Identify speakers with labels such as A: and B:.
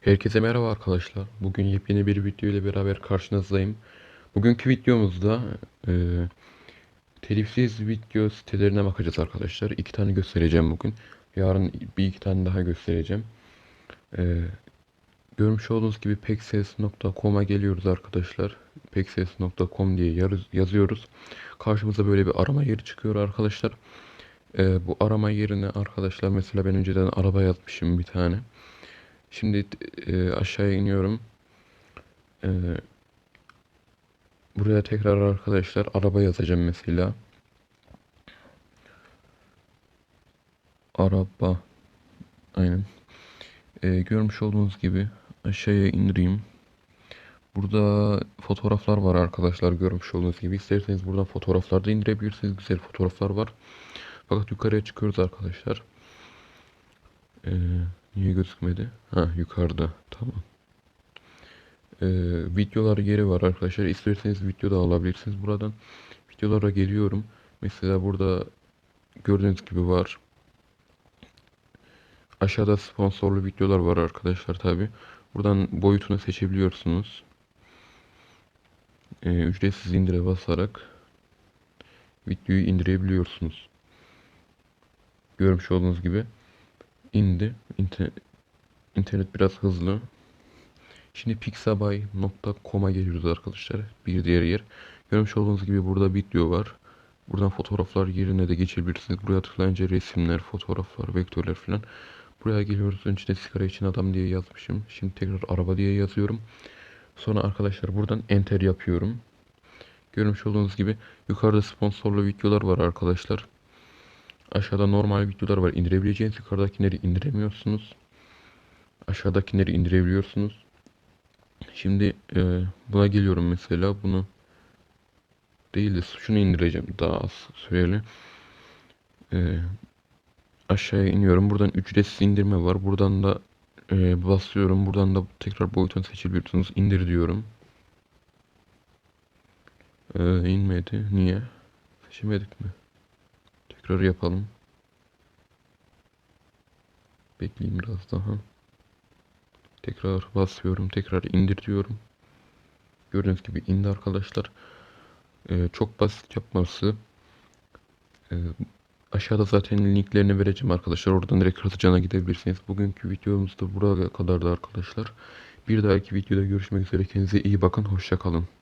A: Herkese merhaba arkadaşlar. Bugün yepyeni bir video ile beraber karşınızdayım. Bugünkü videomuzda e, telifsiz video sitelerine bakacağız arkadaşlar. İki tane göstereceğim bugün. Yarın bir iki tane daha göstereceğim. E, Görmüş olduğunuz gibi pekses.com'a geliyoruz arkadaşlar. Pekses.com diye yazıyoruz. Karşımıza böyle bir arama yeri çıkıyor arkadaşlar. Bu arama yerine arkadaşlar mesela ben önceden araba yazmışım bir tane. Şimdi aşağıya iniyorum. E, Buraya tekrar arkadaşlar araba yazacağım mesela. Araba. Aynen. Görmüş olduğunuz gibi aşağıya indireyim. Burada fotoğraflar var arkadaşlar, görmüş olduğunuz gibi. İsterseniz buradan fotoğraflar da indirebilirsiniz. Güzel fotoğraflar var. Fakat yukarıya çıkıyoruz arkadaşlar. Ee, Niye gözükmedi? Ha, yukarıda. Tamam. Ee, Videolar yeri var arkadaşlar. İsterseniz video da alabilirsiniz buradan. Videolara geliyorum. Mesela burada gördüğünüz gibi var. Aşağıda sponsorlu videolar var arkadaşlar tabi. Buradan boyutunu seçebiliyorsunuz. Ücretsiz indire basarak videoyu indirebiliyorsunuz. Görmüş olduğunuz gibi indi. İnternet biraz hızlı. Şimdi pixabay.com'a geliyoruz arkadaşlar. Bir diğer yer. Görmüş olduğunuz gibi burada video var. Buradan fotoğraflar yerine de geçebilirsiniz. Buraya tıklayınca resimler, fotoğraflar, vektörler falan. Buraya geliyoruz. Önceden sigara için adam diye yazmışım. Şimdi tekrar araba diye yazıyorum. Sonra arkadaşlar buradan enter yapıyorum. Görmüş olduğunuz gibi yukarıda sponsorlu videolar var arkadaşlar. Aşağıda normal videolar var. İndirebileceğiniz, yukarıdakileri indiremiyorsunuz. Aşağıdakileri indirebiliyorsunuz. Şimdi buna geliyorum mesela. Bunu değil de şunu indireceğim. Daha az süreli. E, Aşağıya iniyorum. Buradan ücretsiz indirme var. Buradan da basıyorum. Buradan da tekrar boyutunu seçebiliyorsunuz. İndir diyorum. İnmedi. Niye? Seçemedik mi? Tekrar yapalım. Bekleyeyim biraz daha. Tekrar basıyorum. Tekrar indir diyorum. Gördüğünüz gibi indi arkadaşlar. Çok basit yapması. Ee, Aşağıda zaten linklerini vereceğim arkadaşlar. Oradan direkt hızlıcana gidebilirsiniz. Bugünkü videomuz da buraya kadardı arkadaşlar. Bir dahaki videoda görüşmek üzere. Kendinize iyi bakın. Hoşça kalın.